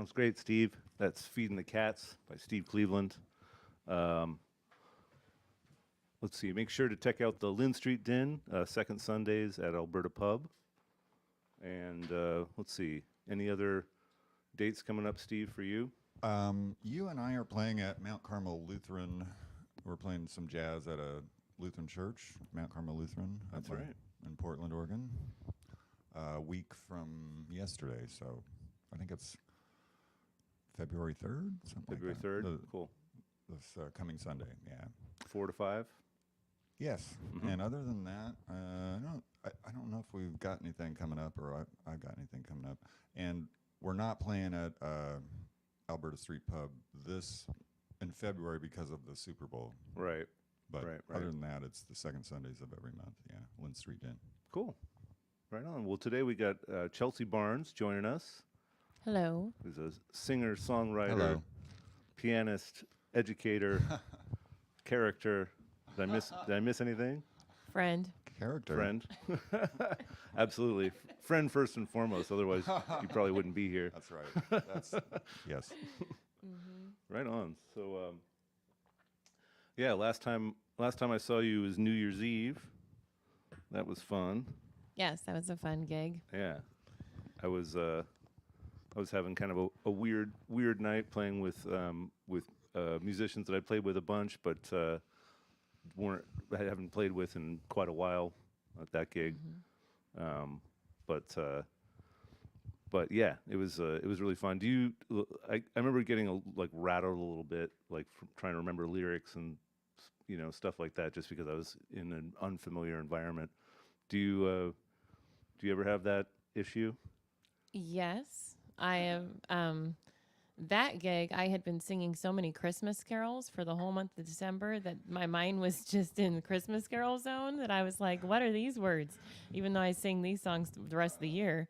Sounds great, Steve. That's Feeding the Cats by Steve Cleveland. Um, let's see. Make sure to check out the Lynn Street Din, second Sundays at Alberta Pub. And let's see. Any other dates coming up, Steve, for you? You and I are playing at Mount Carmel Lutheran. We're playing some jazz at a Lutheran church, Mount Carmel Lutheran. That's right. In Portland, Oregon. A week from yesterday, so I think it's February 3rd, something February like that. 3rd? Cool. This coming Sunday, yeah. 4 to 5? Yes, Mhm. and other than that, I don't know if we've got anything coming up or I've got anything coming up. And we're not playing at Alberta Street Pub in February because of the Super Bowl. Right. But Right. other than that, it's the second Sundays of every month, yeah, Lynn Street Inn. Cool. Right on. Well, today we got Chelsea Barnes joining us. Hello. Who's a singer, songwriter, Hello. pianist, educator, character. Did I miss anything? Friend. Character. Friend. Absolutely. Friend first and foremost. Otherwise, you probably wouldn't be here. That's right. Yes. Right on. So, yeah, last time I saw you was New Year's Eve. That was fun. Yes, that was a fun gig. Yeah, I was having kind of a weird night playing with musicians that I played with a bunch, but I haven't played with in quite a while at that gig. But yeah, it was really fun. I remember getting rattled a little bit, like from trying to remember lyrics and stuff like that, just because I was in an unfamiliar environment. Do you ever have that issue? Yes, I am. That gig, I had been singing so many Christmas carols for the whole month of December that my mind was just in the Christmas carol zone, that I was like, what are these words? Even though I sing these songs the rest of the year,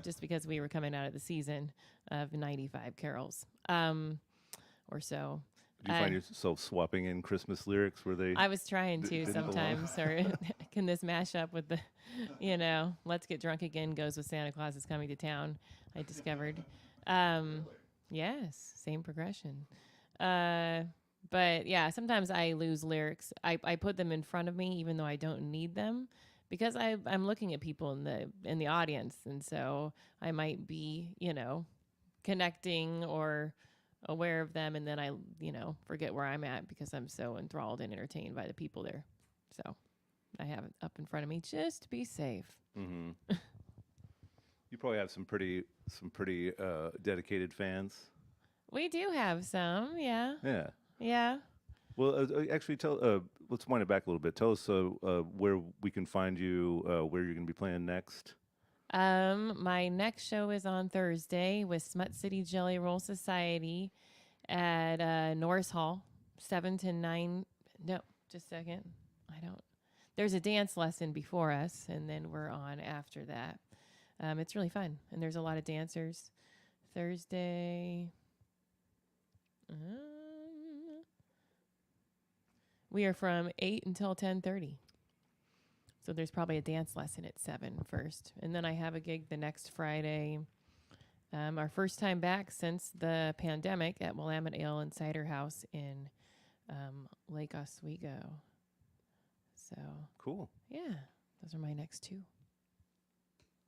just because we were coming out of the season of 95 carols or so. Do you find yourself swapping in Christmas lyrics where they... I was trying to didn't belong? sometimes, or can this mash up with the, let's get drunk again goes with Santa Claus is coming to town, I discovered. Yes, same progression. But yeah, sometimes I lose lyrics. I put them in front of me even though I don't need them, because I'm looking at people in the audience, and so I might be, connecting or aware of them, and then I, forget where I'm at because I'm so enthralled and entertained by the people there. So I have it up in front of me just to be safe. Mm-hmm. You probably have some pretty dedicated fans. We do have some, yeah. Yeah. Yeah. Well, actually, let's wind it back a little bit. Tell us where we can find you, where you're going to be playing next. My next show is on Thursday with Smut City Jelly Roll Society at Norris Hall, 7 to 9. No, just a second. There's a dance lesson before us, and then we're on after that. It's really fun, and there's a lot of dancers. Thursday. We are from 8 until 10:30. So there's probably a dance lesson at 7 first. And then I have a gig the next Friday. Our first time back since the pandemic at Willamette Ale and Cider House in Lake Oswego. So Cool. yeah, those are my next two.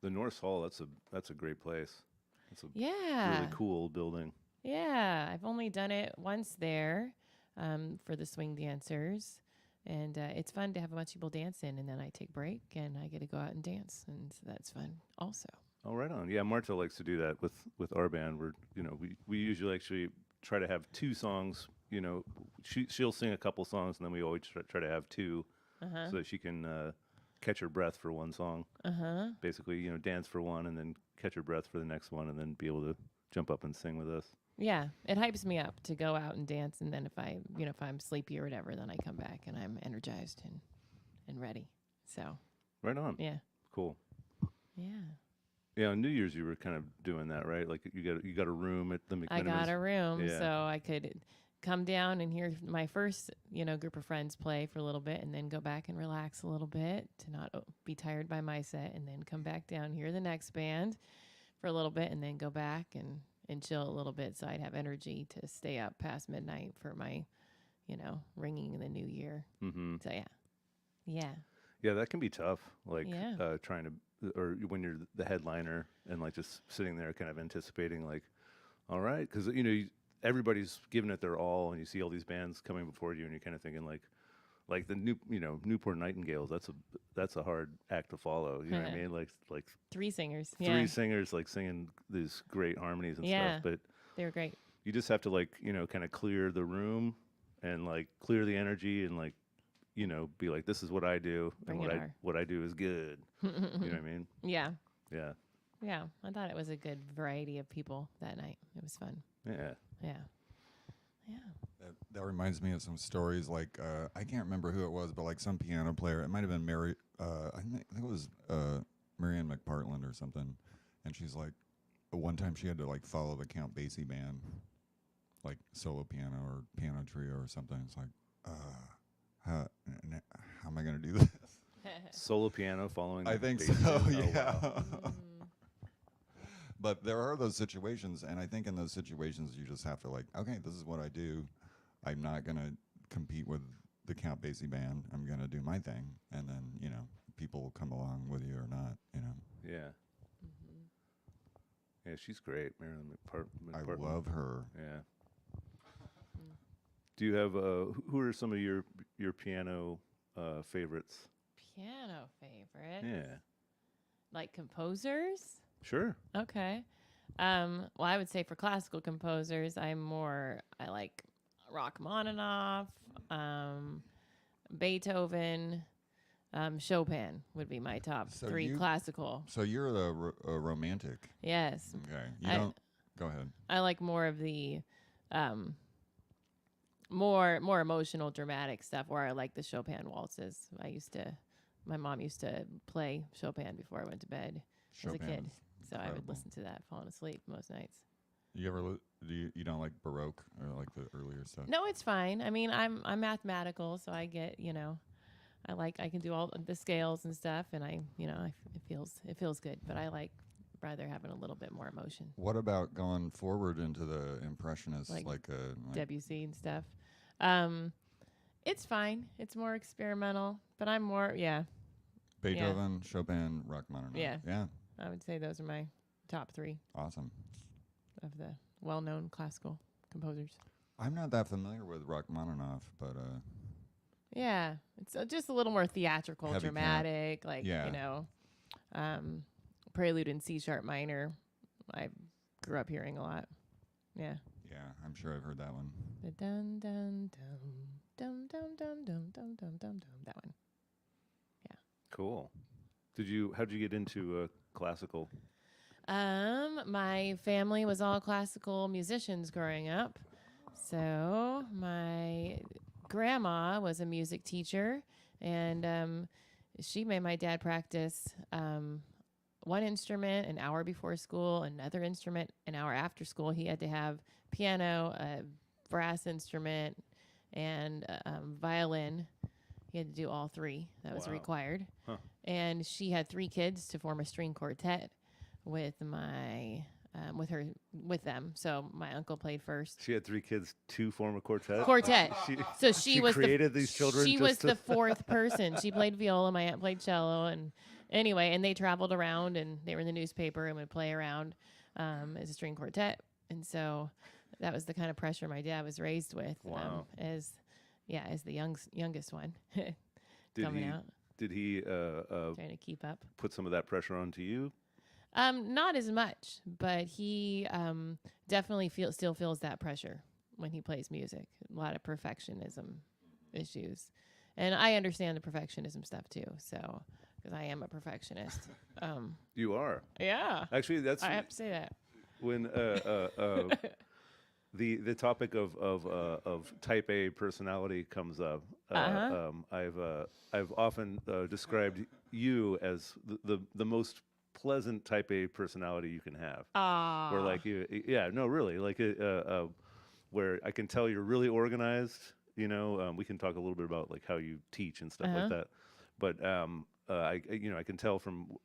The North Hall, that's a great place. It's a Yeah. really cool building. Yeah, I've only done it once there for the swing dancers. And it's fun to have a bunch of people dance in, and then I take break, and I get to go out and dance, and so that's fun also. Oh, right on. Yeah, Marta likes to do that with our band. We usually actually try to have two songs. She'll sing a couple songs, and then we always try to have two, so that she can catch her breath for one song. Basically, dance for one, and then catch her breath for the next one, and then be able to jump up and sing with us. Yeah, it hypes me up to go out and dance, and then if I'm sleepy or whatever, then I come back and I'm energized and ready. So. Right on. Yeah. Cool. Yeah. Yeah, on New Year's you were kind of doing that, right? Like you got a room at the McMenamins. I got a room, Yeah. so I could come down and hear my first, group of friends play for a little bit, and then go back and relax a little bit to not be tired by my set, and then come back down, hear the next band for a little bit, and then go back and and chill a little bit, so I'd have energy to stay up past midnight for my, ringing in the new year. Mm-hmm. So yeah. Yeah, that can be tough. Like Yeah. trying to, or when you're the headliner and like just sitting there, kind of anticipating, like, all right, because everybody's giving it their all, and you see all these bands coming before you, and you're kind of thinking like the Newport Nightingales. That's a hard act to follow. You know what I mean? Like 3 singers. three singers like singing these great harmonies and Yeah. stuff. But They were great. you just have to like kind of clear the room and like clear the energy and like be like, this is what I do, Bring and it on. what I do is good. You know what I mean? Yeah. Yeah. Yeah. I thought it was a good variety of people that night. It was fun. Yeah. Yeah. Yeah. That reminds me of some stories. Like I can't remember who it was, but like some piano player. It might have been Mary. I think it was Marianne McPartland or something. And she's like, one time she had to like follow the Count Basie band, like solo piano or piano trio or something. It's like, how am I going to do this? Solo piano following. I the think bass so. band? Oh, Yeah. wow. But there are those situations, and I think in those situations you just have to like, okay, this is what I do. I'm not going to compete with the Count Basie band. I'm going to do my thing, and then people will come along with you or not. Yeah. Yeah, she's great, Marilyn I McPartland. love her. Yeah. Do you have who are some of your piano favorites? Piano favorite. Yeah. Like composers? Sure. Okay. Well, I would say for classical composers, I like Rachmaninoff, Beethoven, Chopin would be my top So 3 classical. So you're a romantic. Yes. Okay. You I- don't. Go ahead. I like more of the more emotional, dramatic stuff, or I like the Chopin waltzes. My mom used to play Chopin before I went to bed as a kid. So I would incredible. listen to that falling asleep most nights. You ever you don't like Baroque or like the earlier stuff? No, it's fine. I mean, I'm mathematical, so I get, I can do all the scales and stuff, and it feels good, but I like rather having a little bit more emotion. What about going forward into the impressionists, like Debussy and stuff. It's fine. It's more experimental, but I'm more, Beethoven, Chopin, Rachmaninoff? Yeah. Yeah. I would say those are my top 3 Awesome. of the well-known classical composers. I'm not that familiar with Rachmaninoff, but Yeah, it's just a little more theatrical, Heavy dramatic, like, Yeah. Prelude in C sharp minor. I grew up hearing a lot. Yeah. yeah, I'm sure I've heard that one. The dun dun dum dum dum dum dum dum dum dum. That one. Cool. How'd you get into classical? My family was all classical musicians growing up. So my grandma was a music teacher, and she made my dad practice one instrument an hour before school, another instrument an hour after school. He had to have piano, a brass instrument, and violin. He had to do all 3. That was Wow. required. Huh. And she had 3 kids to form a string quartet with with them. So my uncle played first. She had 3 kids to form a quartet. Quartet. So she was created these children. She just was to the 4th person. She played viola. My aunt played cello, and anyway, and they traveled around, and they were in the newspaper and would play around as a string quartet. And so that was the kind of pressure my dad was raised with. Wow. As the youngest one Did coming he out, did he trying to keep up. put some of that pressure onto you? Not as much, but he definitely still feels that pressure when he plays music. A lot of perfectionism issues, and I understand the perfectionism stuff too. So, because I am a perfectionist. You are. Yeah, Actually, that's I have to say that. when the topic of type A personality comes up. I've often described you as the most pleasant type A personality you can have. Where like really like where I can tell you're really organized. We can talk a little bit about like how you teach and stuff like that. But I can tell from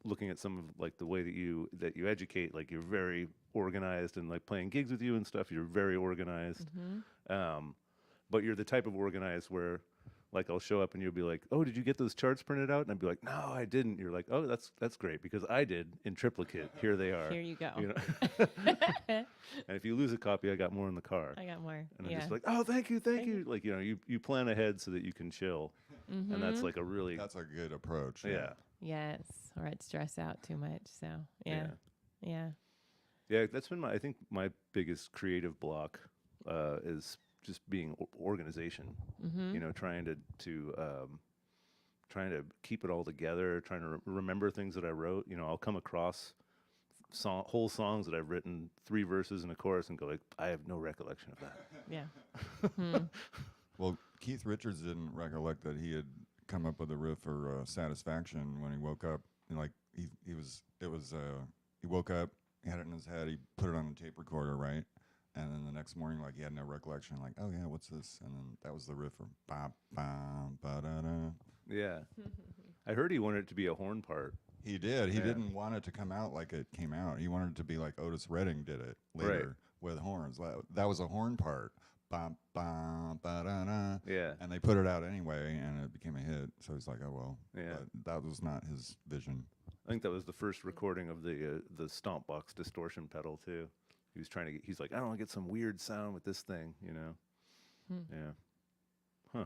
looking at some of like the way that you educate, like you're very organized, and like playing gigs with you and stuff, you're very organized. But you're the type of organized where, like, I'll show up and you'll be like, "Oh, did you get those charts printed out?" And I'd be like, "No, I didn't." You're like, "Oh, that's great because I did in triplicate. Here they are." Here you go. You know? And if you lose a copy, I got more in the car. I got more. And I'm just like, "Oh, thank you." Like, you plan ahead so that you can chill, and that's like a really That's a good approach. yeah. Yes, or I'd stress out too much. So yeah. That's been I think my biggest creative block is just being organization. Trying to keep it all together, trying to remember things that I wrote. I'll come across whole songs that I've written, 3 verses and a chorus, and go like, I have no recollection of that. Yeah. Well, Keith Richards didn't recollect that he had come up with a riff for Satisfaction when he woke up. And like he woke up, he had it in his head, he put it on a tape recorder, right? And then the next morning, like, he had no recollection, like, oh yeah, what's this? And then that was the riff for ba ba ba da da. Yeah. I heard he wanted it to be a horn part. He did. He Yeah. didn't want it to come out like it came out. He wanted it to be like Otis Redding did it later with horns. That was a horn part. Ba ba ba da da. Yeah. And they put it out anyway, and it became a hit. So he's like, oh well. Yeah. But that was not his vision. I think that was the first recording of the stomp box distortion pedal too. He was trying to he's like, I don't want to get some weird sound with this thing, Yeah. Huh.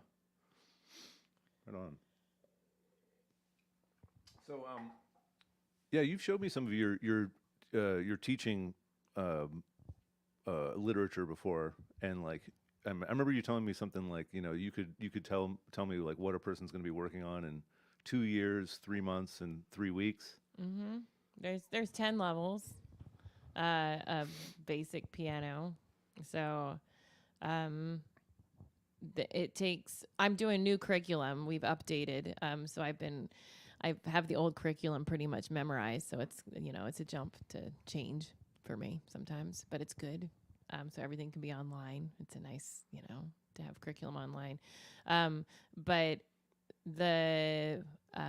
Right on. So, yeah, you've showed me some of your teaching literature before, and like I remember you telling me something like, you could tell me like what a person's going to be working on in 2 years, 3 months, and 3 weeks. There's 10 levels of basic piano. So it takes, I'm doing new curriculum. We've updated. So I have the old curriculum pretty much memorized. So it's, it's a jump to change for me sometimes, but it's good. So everything can be online. It's a nice, to have curriculum online. But the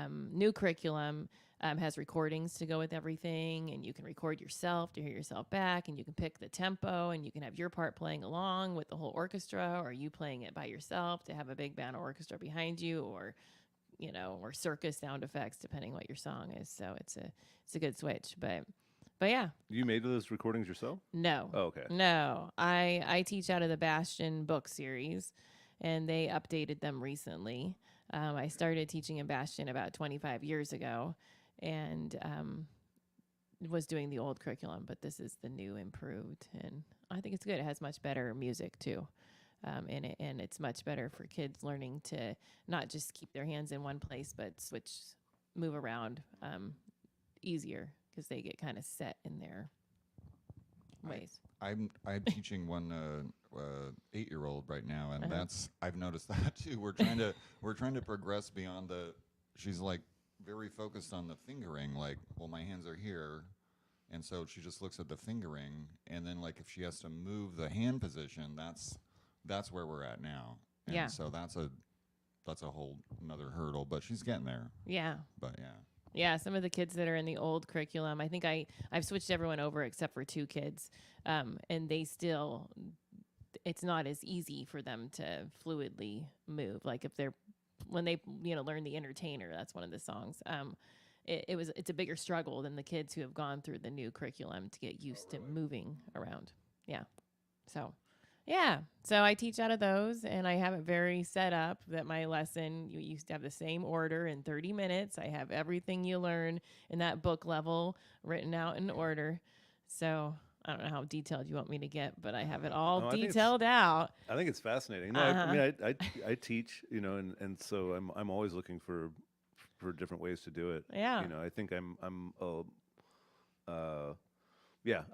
new curriculum has recordings to go with everything, and you can record yourself to hear yourself back, and you can pick the tempo, and you can have your part playing along with the whole orchestra, or you playing it by yourself to have a big band orchestra behind you, or or circus sound effects depending what your song is. So it's a good switch, but yeah. You made those recordings yourself? No. Oh, okay. No, I teach out of the Bastion book series, and they updated them recently. I started teaching in Bastion about 25 years ago, and was doing the old curriculum, but this is the new improved, and I think it's good. It has much better music too in it, and it's much better for kids learning to not just keep their hands in one place, but move around easier, because they get kind of set in their ways. I'm teaching one 8-year-old right now, and I've noticed that too. We're trying to progress beyond she's like very focused on the fingering, like, well, my hands are here, and so she just looks at the fingering, and then like if she has to move the hand position, that's where we're at now. And Yeah. so that's a whole another hurdle, but she's getting there. Yeah. But yeah. Yeah, some of the kids that are in the old curriculum, I think I've switched everyone over except for 2 kids, and they still, it's not as easy for them to fluidly move. Like when they learn the Entertainer, that's one of the songs. It's a bigger struggle than the kids who have gone through the new curriculum to get used to moving around. Yeah, so. Yeah, so I teach out of those, and I have it very set up that my lesson, you used to have the same order in 30 minutes. I have everything you learn in that book level written out in order. So I don't know how detailed you want me to get, but I have it all detailed out. I think it's fascinating. No, I mean, I teach, and so I'm always looking for different ways to do it. Yeah. I think I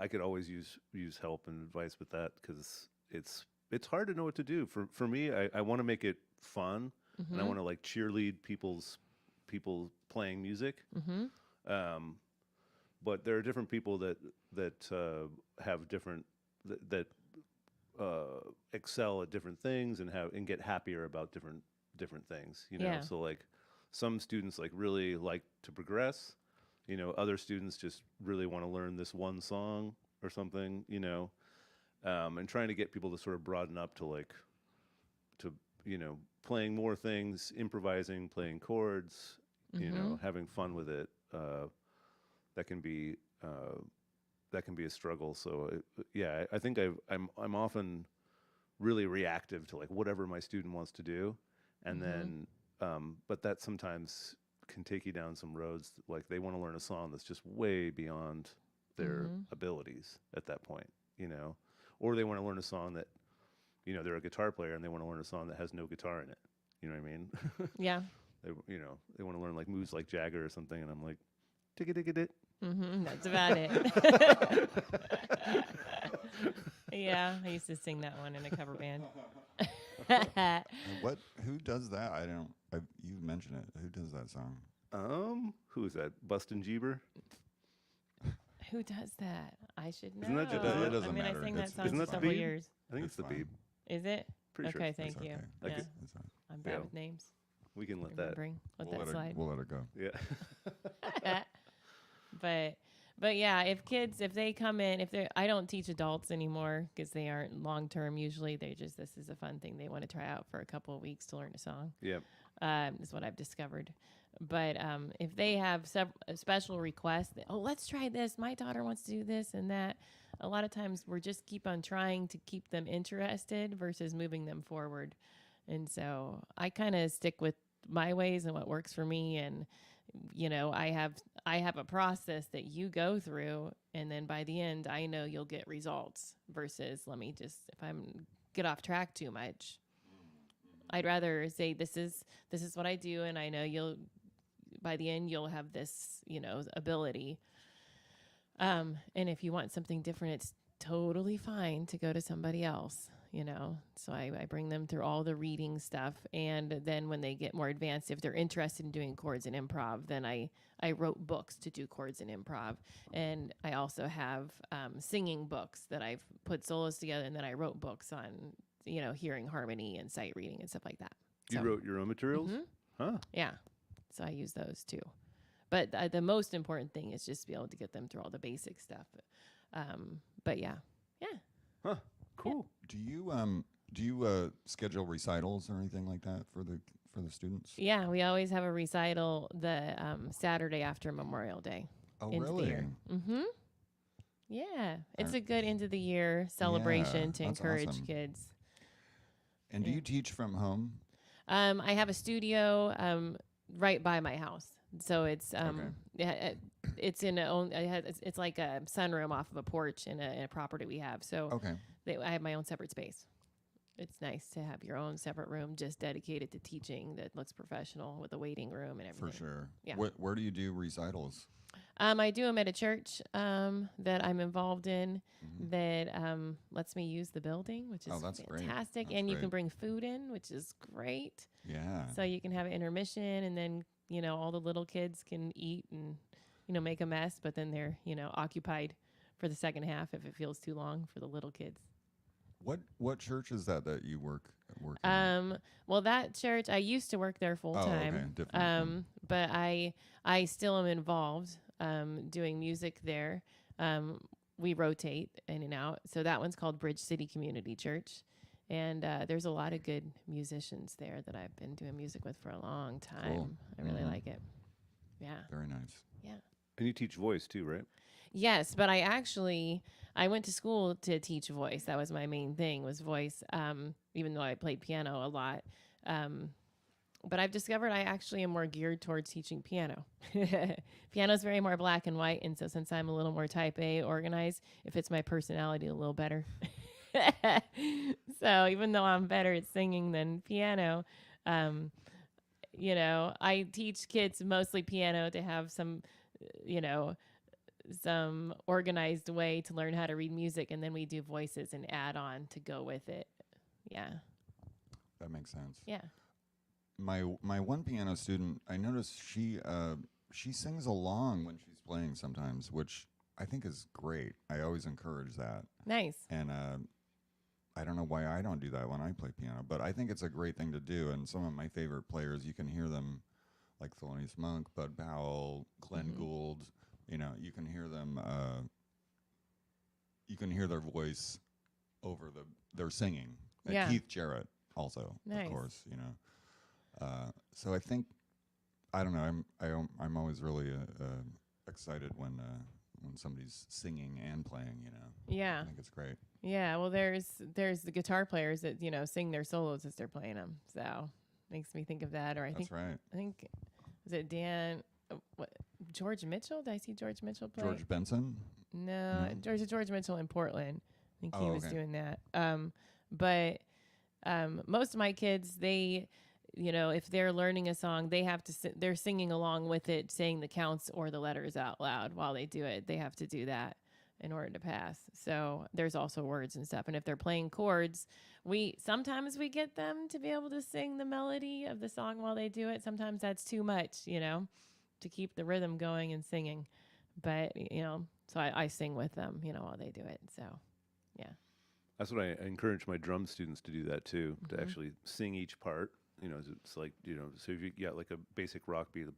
could always use help and advice with that, because it's hard to know what to do. For me, I want to make it fun, and I want to like cheerlead people playing music. But there are different people that have different that excel at different things and get happier about different things. Yeah. So like some students like really like to progress. Other students just really want to learn this one song or something. And trying to get people to sort of broaden up to playing more things, improvising, playing chords, having fun with it. That can be a struggle. So I think I'm often really reactive to like whatever my student wants to do, and then but that sometimes can take you down some roads. Like they want to learn a song that's just way beyond their abilities at that point, or they want to learn a song that, they're a guitar player and they want to learn a song that has no guitar in it. You know what I mean? Yeah. They want to learn like moves like Jagger or something, and I'm like, tick-a-tick-a-dit. That's about it. Yeah, I used to sing that one in a cover band. Who does that? You mentioned it. Who does that song? Who is that? Bustin' Jeeber? Who does that? I should know. Isn't that just, it doesn't I matter. sang that song isn't for that the several Beeb? years. I think it's the fine. Beeb. Is it? Pretty sure. Okay, It's thank you. okay. Like Yeah, It's fine. I'm bad with names. We can let that. Remembering. Let that slide. We'll let it go. Yeah. But yeah, if they come in, I don't teach adults anymore because they aren't long term. Usually, this is a fun thing they want to try out for a couple of weeks to learn a song. Yep. Is what I've discovered. But if they have special requests, let's try this. My daughter wants to do this and that. A lot of times we're just keep on trying to keep them interested versus moving them forward. And so I kind of stick with my ways and what works for me. And, I have a process that you go through. And then by the end, I know you'll get results versus if I'm get off track too much. I'd rather say this is what I do. And I know by the end, you'll have this, ability. And if you want something different, it's totally fine to go to somebody else, So I bring them through all the reading stuff. And then when they get more advanced, if they're interested in doing chords and improv, then I wrote books to do chords and improv. And I also have singing books that I've put solos together. And then I wrote books on, hearing harmony and sight reading and stuff like that. You wrote your own materials? Huh? Yeah. So I use those too. But the most important thing is just to be able to get them through all the basic stuff. But yeah. Huh. Cool. Do you schedule recitals or anything like that for the students? Yeah, we always have a recital the Saturday after Memorial Day. Oh, into really? The year. Mm-hmm. Yeah, it's a good end of the year celebration to that's encourage awesome. kids. And do you teach from home? I have a studio right by my house, so it's it's in it's like a sunroom off of a porch in a property we have. So Okay. I have my own separate space. It's nice to have your own separate room just dedicated to teaching that looks professional with a waiting room and everything. For sure. Yeah. Where do you do recitals? I do them at a church that I'm involved in that lets me use the building, which is that's great. fantastic. That's And you can great. bring food in, which is great. Yeah. So you can have an intermission and then, all the little kids can eat and, make a mess, but then they're, occupied for the second half if it feels too long for the little kids. What church is that you work in? Well, that church, I used to work there full time. Okay. Different. But I still am involved doing music there. We rotate in and out. So that one's called Bridge City Community Church. And there's a lot of good musicians there that I've been doing music with for a long time. Cool. I really like it. Yeah. Very nice. Yeah. And you teach voice too, right? Yes, but I went to school to teach voice. That was my main thing, was voice, even though I played piano a lot. But I've discovered I actually am more geared towards teaching piano. Piano is very more black and white, and so since I'm a little more type A organized, it fits my personality a little better. So even though I'm better at singing than piano, I teach kids mostly piano to have some organized way to learn how to read music, and then we do voices and add on to go with it. Yeah. That makes sense. Yeah. My one piano student, I noticed she sings along when she's playing sometimes, which I think is great. I always encourage that. Nice. And I don't know why I don't do that when I play piano, but I think it's a great thing to do. And some of my favorite players, you can hear them like Thelonious Monk, Bud Powell, Glenn Gould. You know, you can hear them. You can hear their voice over their singing. Yeah. Keith Jarrett also, Nice. of course. You know, so I think I don't know. I'm always really excited when somebody's singing and playing. You know. Yeah. I think it's great. Yeah. Well, there's the guitar players that, you know, sing their solos as they're playing them. So makes me think of that. Or I That's right. think, was it Dan, George Mitchell? Did I see George Mitchell play? George Benson. No, George Mitchell in Portland. I think he was okay. doing that. But most of my kids, they, you know, if they're learning a song, they have to they're singing along with it, saying the counts or the letters out loud while they do it. They have to do that in order to pass. So there's also words and stuff. And if they're playing chords, sometimes we get them to be able to sing the melody of the song while they do it. Sometimes that's too much, you know, to keep the rhythm going and singing. But, you know, so I sing with them, you know, while they do it. So, yeah. That's what I encourage my drum students to do that too, to actually sing each part. You know, it's like, you know, so if you got like a basic rock beat,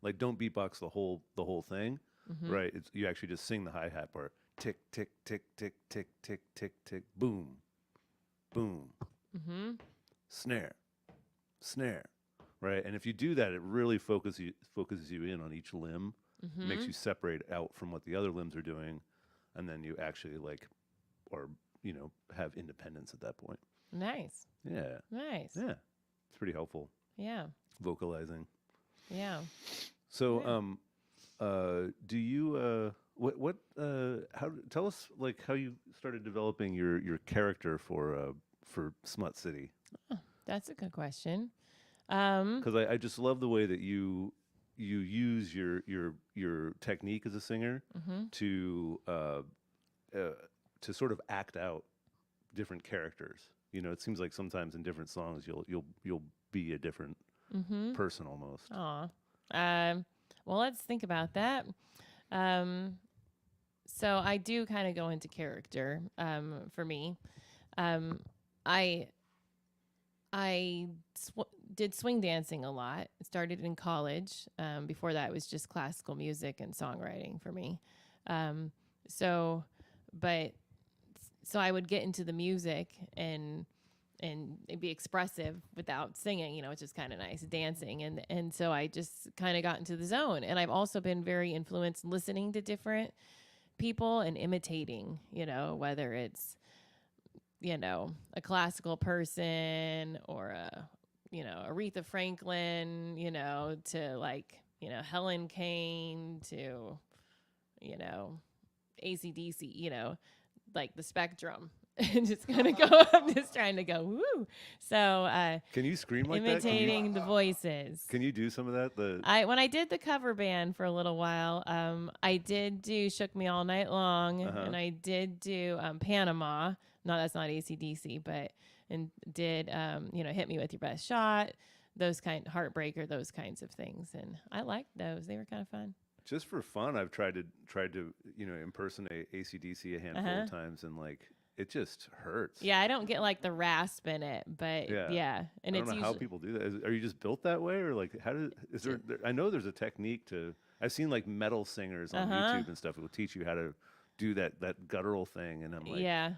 like don't beatbox the whole thing, right? You actually just sing the hi-hat part. Tick, tick, tick, tick, tick, tick, tick, tick, boom, boom, snare, right? And if you do that, it really focuses you in on each limb, makes you separate out from what the other limbs are doing, and then you actually like, or, you know, have independence at that point. Nice. Yeah. Nice. Yeah. It's pretty helpful. Yeah. Vocalizing. Yeah. So, do you, tell us like how you started developing your character for Smut City. That's a good question. Cause I just love the way that you use your technique as a singer to sort of act out different characters. You know, it seems like sometimes in different songs you'll be a different person almost. Aw. Well, let's think about that. So I do kind of go into character for me. I did swing dancing a lot. Started in college. Before that, it was just classical music and songwriting for me. So I would get into the music and be expressive without singing, you know, which is kind of nice, dancing. And so I just kind of got into the zone. And I've also been very influenced listening to different people and imitating, you know, whether it's, you know, a classical person or Aretha Franklin, you know, to like, you know, Helen Kane to, you know, AC/DC, you know, like the spectrum. And just gonna go. I'm just trying to go. Woo! So, can you scream like imitating the voices. Can you do some of that? When I did the cover band for a little while, I did do "Shook Me All Night Long," and I did do Panama. No, that's not AC/DC, but did you know, "Hit Me with Your Best Shot," Heartbreaker, those kinds of things, and I liked those. They were kind of fun. Just for fun, I've tried to you know, impersonate AC/DC a handful of times, and like it just hurts. Yeah, I don't get like the rasp in it, but yeah. And I don't know how people do that. Are you just built that way, or like is there? I know there's a technique to. I've seen like metal singers on YouTube and stuff. It will teach you how to do that guttural thing, and I'm like, yeah.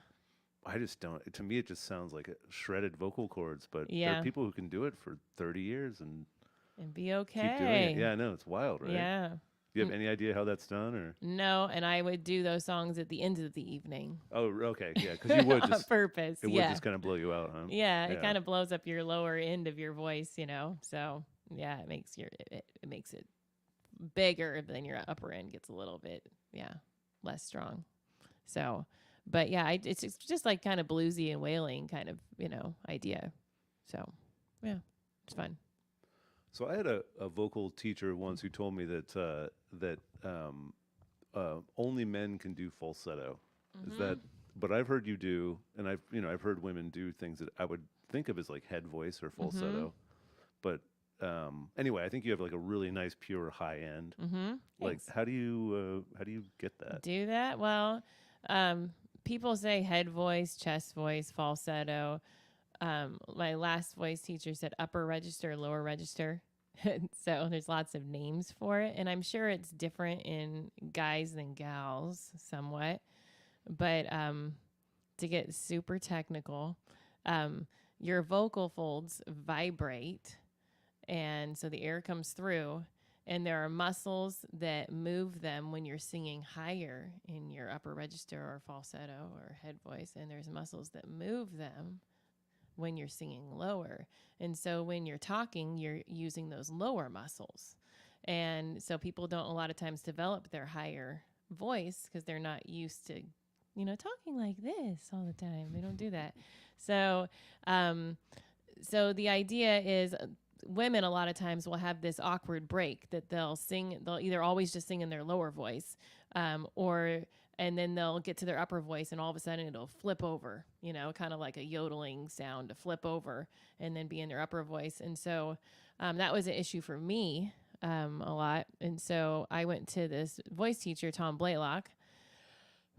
I just don't. To me, it just sounds like shredded vocal cords. But there Yeah. are people who can do it for 30 years and be okay. keep doing it. Yeah, I know, it's wild, right? Yeah. Do you have any idea how that's done, or? No, and I would do those songs at the end of the evening. Oh, okay, yeah, because you would on just purpose. it would just kind of blow you out, huh? Yeah, it kind of blows up your lower end of your voice, you know. So yeah, it makes it bigger, than your upper end gets a little bit less strong. So, but yeah, it's just like kind of bluesy and wailing kind of, you know, idea. So yeah, it's fun. So I had a vocal teacher once who told me that only men can do falsetto. Is that? But I've heard you do, and I've heard women do things that I would think of as like head voice or falsetto. But anyway, I think you have like a really nice pure high end. Like how do you get that? Do that? Well, people say head voice, chest voice, falsetto. My last voice teacher said upper register, lower register. So there's lots of names for it. And I'm sure it's different in guys than gals somewhat. But to get super technical, your vocal folds vibrate. And so the air comes through. And there are muscles that move them when you're singing higher in your upper register or falsetto or head voice. And there's muscles that move them when you're singing lower. And so when you're talking, you're using those lower muscles. And so people don't a lot of times develop their higher voice because they're not used to, talking like this all the time. They don't do that. So, so the idea is women a lot of times will have this awkward break that they'll either always just sing in their lower voice, and then they'll get to their upper voice and all of a sudden it'll flip over, kind of like a yodeling sound to flip over and then be in their upper voice. And so that was an issue for me a lot. And so I went to this voice teacher, Tom Blaylock,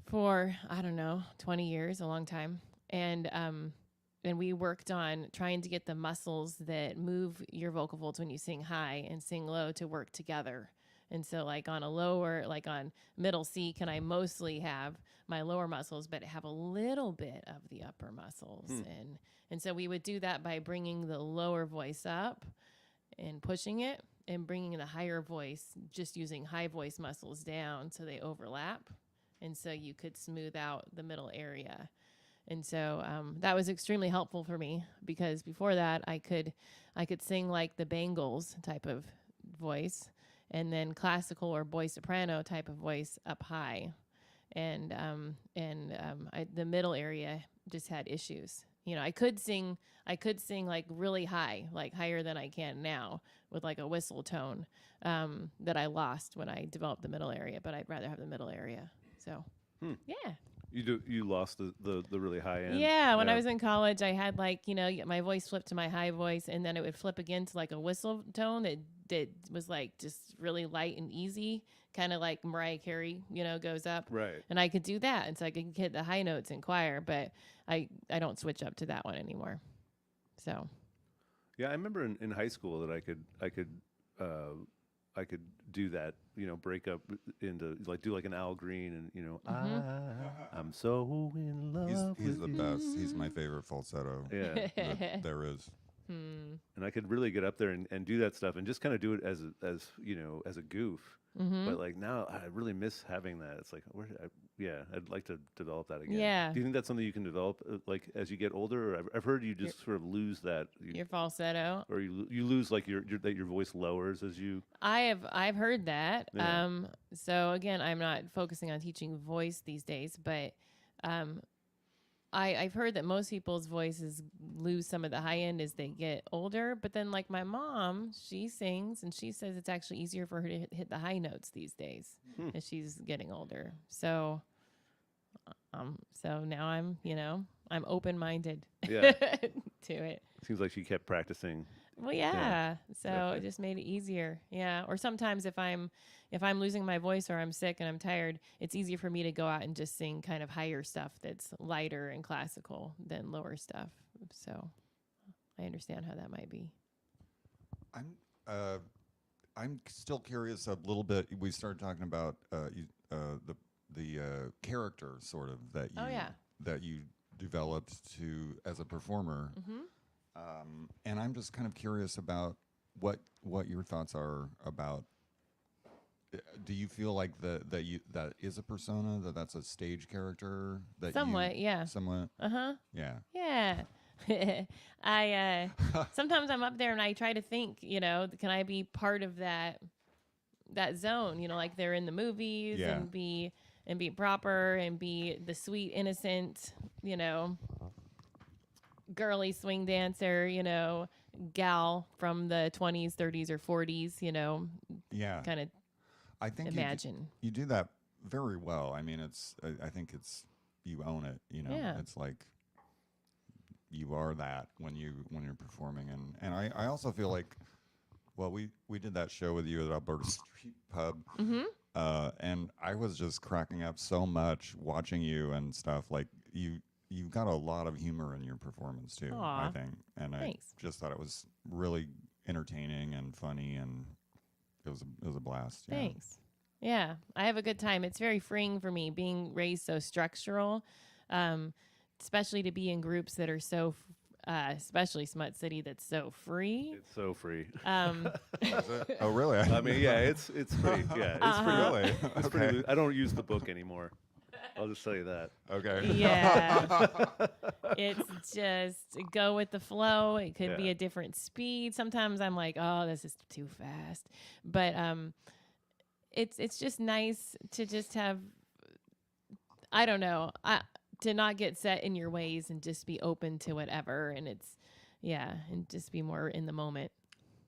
for, 20 years, a long time. And we worked on trying to get the muscles that move your vocal folds when you sing high and sing low to work together. And so like on middle C, can I mostly have my lower muscles, but have a little bit of the upper muscles. And so we would do that by bringing the lower voice up and pushing it and bringing the higher voice, just using high voice muscles down so they overlap. And so you could smooth out the middle area. And so that was extremely helpful for me because before that I could sing like the Bangles type of voice, and then classical or boy soprano type of voice up high, and the middle area just had issues. I could sing like really high, like higher than I can now with like a whistle tone that I lost when I developed the middle area, but I'd rather have the middle area. So yeah. You lost the really high end. Yeah, when I was in college, I had my voice flipped to my high voice, and then it would flip again to like a whistle tone that was like just really light and easy, kind of like Mariah Carey, goes up. Right. And I could do that, and so I could hit the high notes in choir, but I don't switch up to that one anymore. So. Yeah, I remember in high school that I could do that, break up into do like an Al Green and I'm so in love. He's the best. He's my favorite falsetto. Yeah, that there is. And I could really get up there and do that stuff and just kind of do it as a goof. But like now I really miss having that. It's like I'd like to develop that again. Yeah. Do you think that's something you can develop like as you get older? Or I've heard you just sort of lose that your falsetto, or you lose like your voice lowers as you. I've heard that. Yeah. So again, I'm not focusing on teaching voice these days, but I've heard that most people's voices lose some of the high end as they get older. But then like my mom, she sings and she says it's actually easier for her to hit the high notes these days as she's getting older. So now I'm open-minded Yeah. to it. Seems like she kept practicing. Well, yeah. So it just made it easier. Yeah. Or sometimes if I'm losing my voice or I'm sick and I'm tired, it's easier for me to go out and just sing kind of higher stuff that's lighter and classical than lower stuff. So I understand how that might be. I'm still curious a little bit. We started talking about the character sort of that you developed as a performer. And I'm just kind of curious about what your thoughts are about. Do you feel like that is a persona, that's a stage character? Somewhat. Yeah. Yeah. I sometimes I'm up there and I try to think, can I be part of that zone? Like they're in the movies and be proper and be the sweet, innocent, girly swing dancer, gal from the 20s, 30s, or 40s, Yeah. kind of I think imagine. You do that very well. I mean, I think you own it, Yeah. It's like you are that when you're performing. And I also feel like, well, we did that show with you at Alberta Street Pub. And I was just cracking up so much watching you and stuff. Like you've got a lot of humor in your performance too. Aw, I think, and thanks. I just thought it was really entertaining and funny, and it was a blast. Yeah. Thanks. Yeah, I have a good time. It's very freeing for me being raised so structural, especially to be in groups that are so, especially Smut City, that's so free. It's so free. Is it? Oh, really? I mean, yeah, it's free. Yeah, it's pretty. Really? It's Okay. pretty. I don't use the book anymore. I'll just tell you that. Okay. Yeah. It's just go with the flow. It could be Yeah. a different speed. Sometimes I'm like, oh, this is too fast. But it's just nice to just have, I don't know, to not get set in your ways and just be open to whatever. And and just be more in the moment.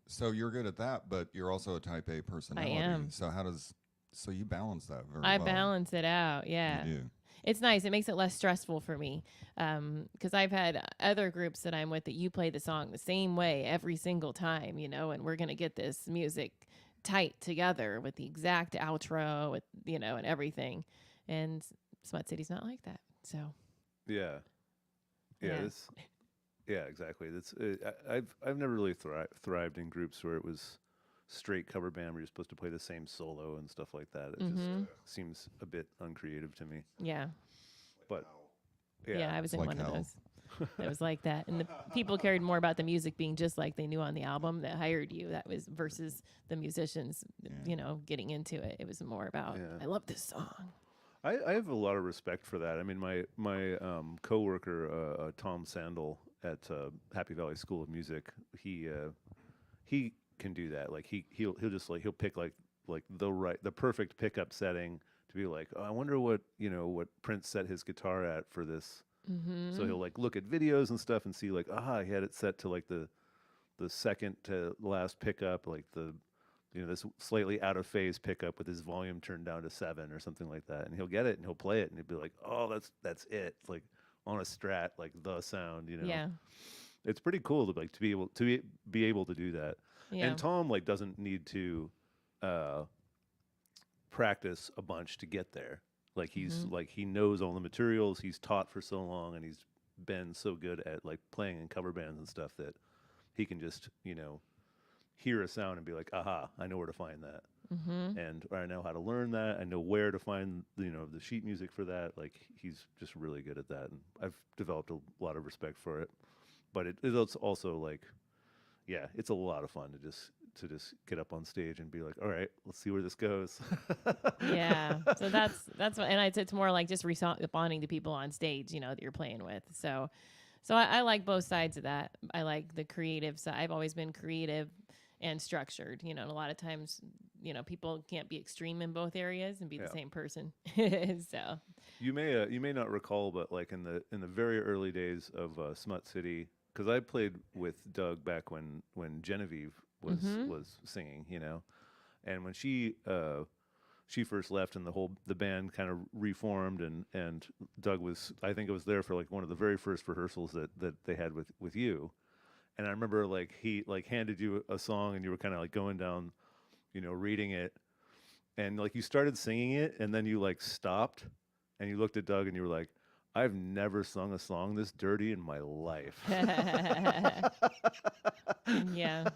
So you're good at that, but you're also a Type A personality. am. So you balance that very I well. balance it out. Yeah. You do. It's nice. It makes it less stressful for me. Because I've had other groups that I'm with that you play the song the same way every single time, and we're going to get this music tight together with the exact outro, and everything. And Smut City's not like that. So, Yeah. Yeah. Yeah, exactly. I've never really thrived in groups where it was straight cover band where you're supposed to play the same solo and stuff like that. It just seems a bit uncreative to me. yeah. But Yeah, I was in like one of hell. those. It was like that. And the people cared more about the music being just like they knew on the album that hired you. That was versus the musicians, getting into it. It was more about, Yeah. I love this song. I have a lot of respect for that. I mean, my coworker Tom Sandel at Happy Valley School of Music, he can do that. Like he'll just he'll pick like the perfect pickup setting to be like, oh, I wonder what Prince set his guitar at for this. Mm-hmm. So he'll look at videos and stuff and see he had it set to the second to last pickup, this slightly out of phase pickup with his volume turned down to 7 or something like that, and he'll get it and he'll play it and he'll be like, oh, that's it. It's like on a Strat, like the sound, Yeah. It's pretty cool to be able to do that. Yeah. And Tom doesn't need to practice a bunch to get there. Like he's he knows all the materials. He's taught for so long, and he's been so good at playing in cover bands and stuff that he can just hear a sound and be like, aha, I know where to find that. Mm-hmm. And I know how to learn that. I know where to find the sheet music for that. He's just really good at that, and I've developed a lot of respect for it. But it's also it's a lot of fun to just get up on stage and be like, all right, let's see where this goes. Yeah. So that's what, and it's more like just responding to people on stage, that you're playing with. So I like both sides of that. I like the creative side. I've always been creative and structured, and a lot of times, people can't be extreme in both areas and be the same person. So you may not recall, but in the very early days of Smut City, because I played with Doug back when Genevieve was singing, and when she first left and the band kind of reformed, and Doug I think it was there for one of the very first rehearsals that they had with you. And I remember he handed you a song and you were kind of going down, reading it, and you started singing it, and then you stopped and you looked at Doug and you were like, I've never sung a song this dirty in my life. Yeah.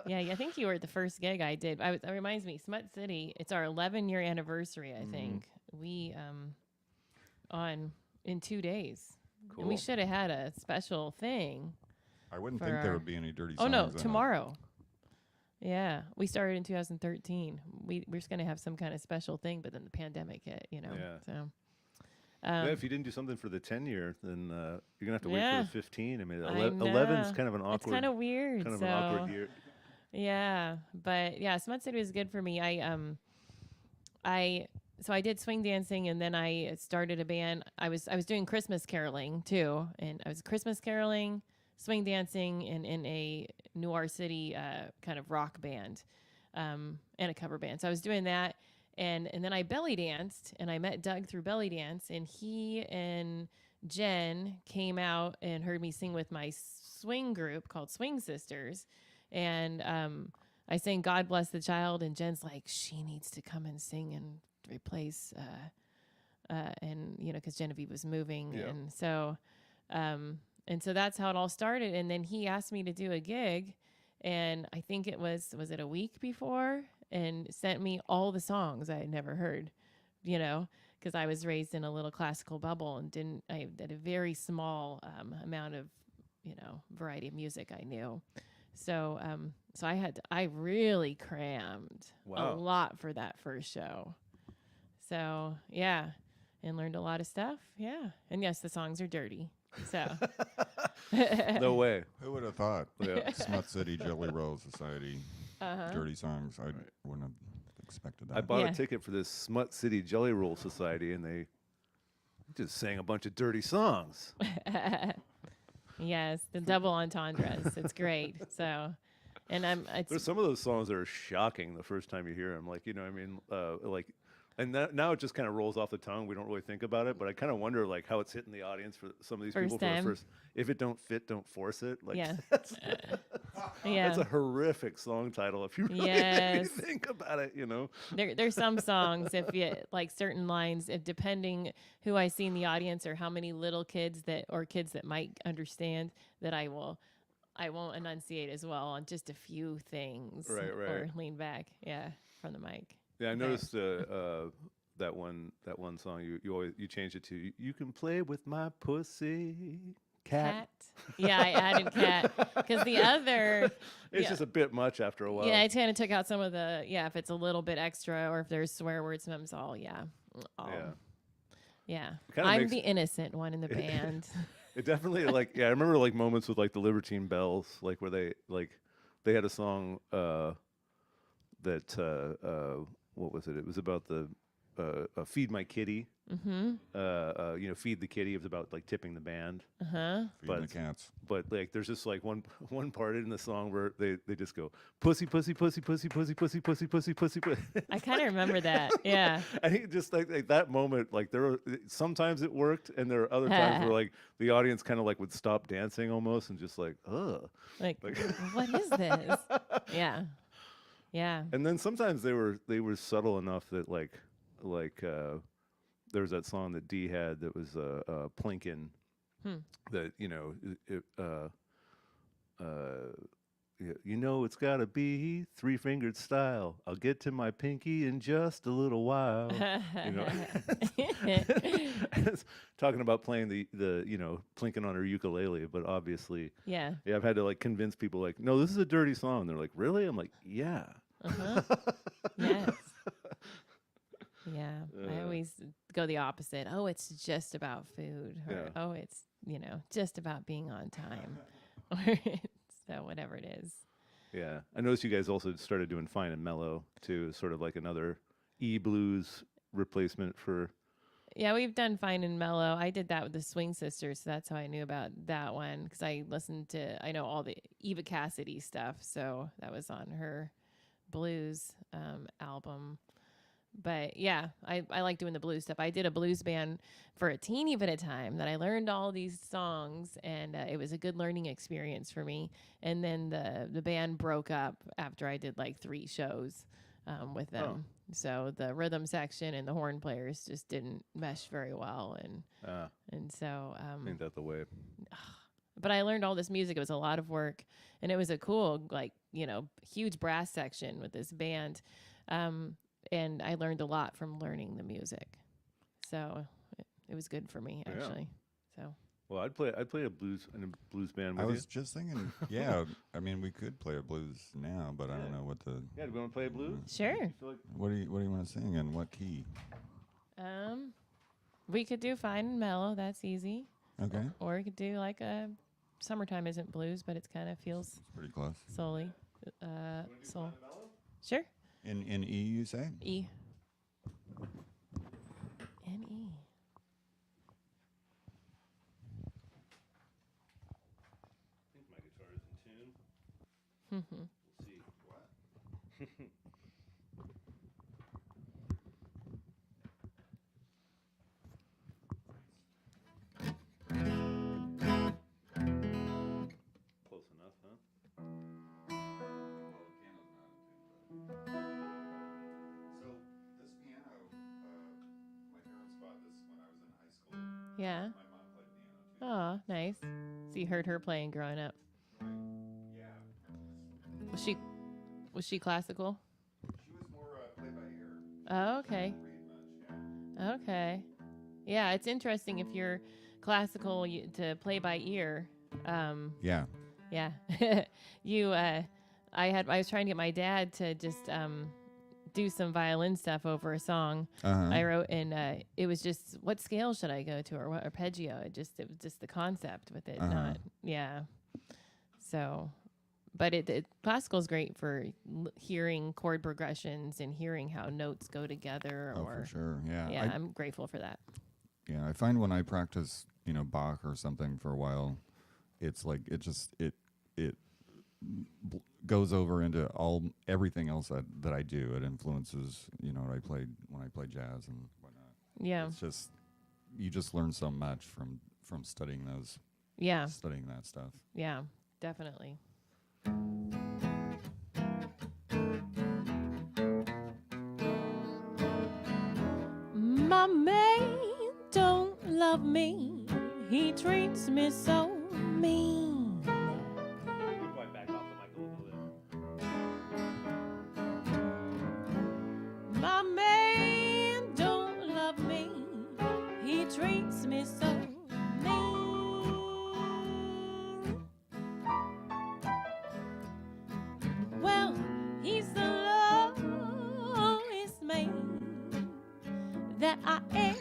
Yeah, I think you were at the first gig I did. It reminds me, Smut City, it's our 11-year anniversary, I think. We in 2 days. Cool. And we should have had a special thing. I wouldn't for think there our- would be any dirty Oh songs. no, in it. tomorrow. Yeah, we started in 2013. We're just gonna have some kind of special thing, but then the pandemic hit, Yeah. So, Yeah, if you didn't do something for the 10-year, then you're gonna have to wait Yeah. for the 15. I mean, I 11's know. kind of an awkward, it's kind of weird. an so awkward year. yeah, but yeah, Smut City was good for me. So I did swing dancing, and then I started a band. I was doing Christmas caroling too, and I was Christmas caroling, swing dancing, and in a Noir City kind of rock band, and a cover band. So I was doing that, and then I belly danced, and I met Doug through belly dance, and he and Jen came out and heard me sing with my swing group called Swing Sisters, and I sang "God Bless the Child," and Jen's like, she needs to come and sing and replace and because Genevieve was moving, Yeah. and so that's how it all started. And then he asked me to do a gig, and I think it was it a week before, and sent me all the songs I had never heard, because I was raised in a little classical bubble and I did a very small amount of variety of music I knew. So I really crammed a Wow. lot for that first show. So yeah, and learned a lot of stuff. Yeah, and yes, the songs are dirty. So No way. Who would have thought? Yeah. Smut City, Jelly Roll Society, dirty songs. I wouldn't have expected that. I bought Yeah. a ticket for this Smut City Jelly Roll Society, and they just sang a bunch of dirty songs. Yes, the double entendres. It's great. So, and There's some of those songs that are shocking the first time you hear them. Like, what I mean? And now it just kind of rolls off the tongue. We don't really think about it, but I kind of wonder like how it's hitting the audience for some of these people First for the time. first. If it don't fit, don't force it. Like, Yeah. that's, yeah. that's a horrific song title if you really Yes. think about it. There's some songs, if you like certain lines, if depending who I see in the audience or how many little kids that might understand, that I won't enunciate as well on just a few things. Right. Or lean back, from the mic. Yeah, I Okay. noticed that one song you changed it to "You Can Play with My Pussy Cat." Yeah, I added cat because the other. It's yeah. just a bit much after a while. Yeah, I kind of took out some of the if it's a little bit extra or if there's swear words, sometimes Yeah. Yeah. Kinda I'm makes- the innocent one in the band. It definitely I remember like moments with like the Libertine Bells, like where they had a song that what was it? It was about the feed my kitty. Mm-hmm. Feed the kitty. It was about like tipping the band. Feeding but- the cats. But like, there's just like one part in the song where they just go pussy, pussy, pussy, pussy, pussy, pussy, pussy, pussy, pussy, pussy. I kind of remember that. Yeah. I think just like that moment, like sometimes it worked, and there are other times where like the audience kind of like would stop dancing almost and just like, ugh. Like, Like- what is this? Yeah. Yeah. And then sometimes they were subtle enough that like there was that song that Dee had that was Plinkin. That it's gotta be 3-fingered style. I'll get to my pinky in just a little while. It's talking about playing the Plinkin on her ukulele, but obviously, Yeah. I've had to like convince people like, no, this is a dirty song. They're like, really? I'm like, yeah. Uh-huh. Yes. Yeah. I always go the opposite. Oh, it's just about food. Or, Yeah. oh, it's, just about being on time. Or so whatever it is. Yeah, I noticed you guys also started doing Fine and Mellow too, sort of like another blues replacement for. Yeah, we've done Fine and Mellow. I did that with the Swing Sisters, so that's how I knew about that one because I know all the Eva Cassidy stuff, so that was on her blues album. But yeah, I like doing the blues stuff. I did a blues band for a teeny bit of time that I learned all these songs, and it was a good learning experience for me. And then the band broke up after I did like 3 shows with them. So the rhythm section and the horn players just didn't mesh very well, and so Ain't that the way? but I learned all this music. It was a lot of work, and it was a cool huge brass section with this band. And I learned a lot from learning the music, so it was good for me actually. So Well, I'd play a blues in a blues band with I you. was just thinking, yeah, I mean, we could play a blues now, but I don't know what the. Yeah, do we want to play a blues? sure, You feel like What do you want to sing in what key? we could do Fine and Mellow. That's easy. Okay, Or we could do like a Summertime isn't blues, but it kind of feels it's pretty close. soul-y. Soul. Sure. In E, you say? E. N E. I think my guitar is in tune. We'll see. Close enough, huh? So this piano, my parents bought this Yeah. My mom played piano too. Oh, nice. So you heard her playing growing up. Yeah. Was she classical? She was more play by ear. Oh, okay. Didn't read much, yeah. Okay. Yeah, it's interesting if you're classical to play by ear. Yeah. Yeah. I was trying to get my dad to just do some violin stuff over a song I wrote, and it was just, what scale should I go to, or what arpeggio? It was just the concept with it, not So, but classical is great for hearing chord progressions and hearing how notes go together. Oh, for sure. Yeah. Yeah, I'm grateful for that. Yeah, I find when I practice, Bach or something for a while, it's like it goes over into everything else that I do. It influences, when I play jazz and whatnot. Yeah. It's just, you just learn so much from studying those. Yeah. Studying that stuff. Yeah, definitely. My man don't love me. He treats me so mean. Back off the mic a little bit. My man don't love me. He treats me so mean. Well, he's the lowest man that I ever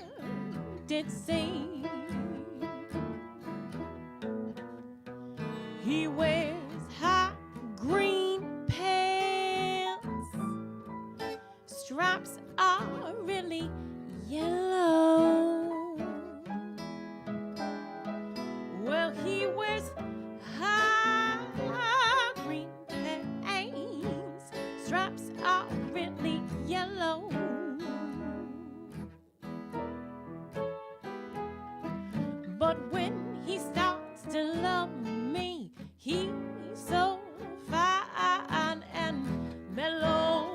did see. He wears high green pants. Stripes are really yellow. Well, he wears high green pants. Stripes are really yellow. But when he starts to love me, he's so fine and mellow.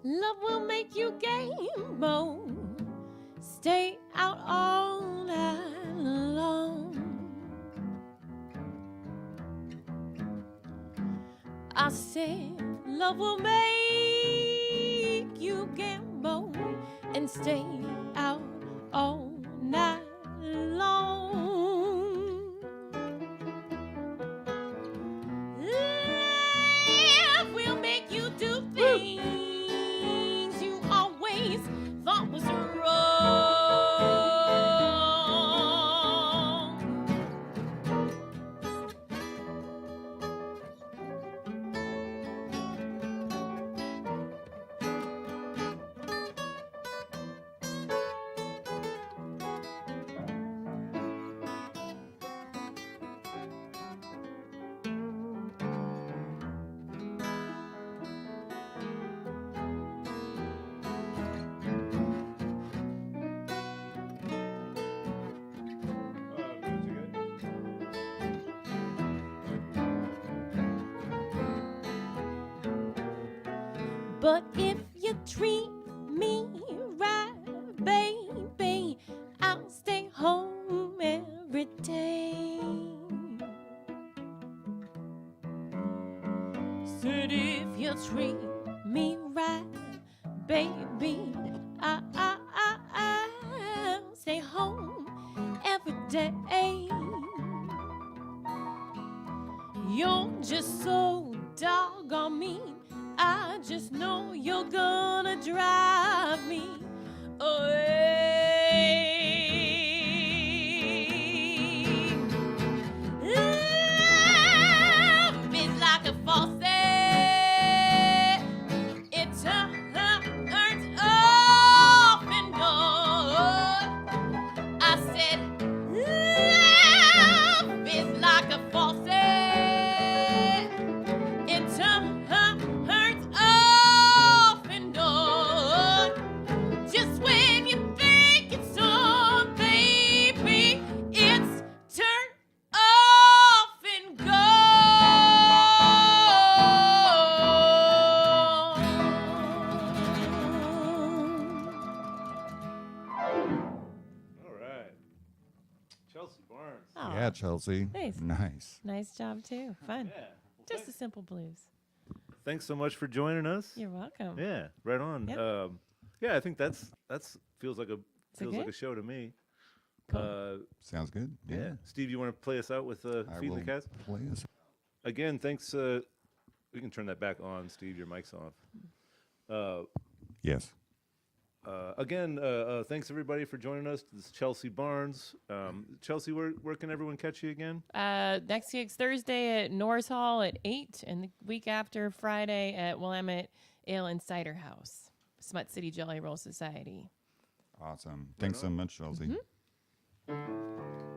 Love will make you gamble, stay out all night long. I said love will make you gamble and stay out all night long. Love will make you do things you always thought was wrong. But if you you treat me right, baby, I'll stay home every day. Said if you treat me right, baby, I'll stay home every day. You're just so doggone mean. I just know you're gonna drive me away. Love is like a faucet. It turns off and on. I said, love is like a faucet. It turns off and on. Just when you think it's on, baby, it's turned off and All right. Chelsea Barnes. Oh, Yeah, Chelsea. Nice. Nice. nice job too. Fun. Yeah. Just a simple blues. Thanks so much for joining us. You're welcome. Yeah, right on. Yep. Yeah, I think that's feels like a good? show to me. Cool. Sounds good. Yeah. Steve, you want to play us out with I Feed will the Cats? play us. Again, thanks. We can turn that back on, Steve. Your mic's off. Yes. Again, thanks everybody for joining us. This is Chelsea Barnes. Chelsea, where can everyone catch you again? Next gig's Thursday at Norris Hall at 8, and the week after Friday at Willamette Ale and Cider House, Smut City Jelly Roll Society. Awesome. Thanks so much, Chelsea. Mm-hmm.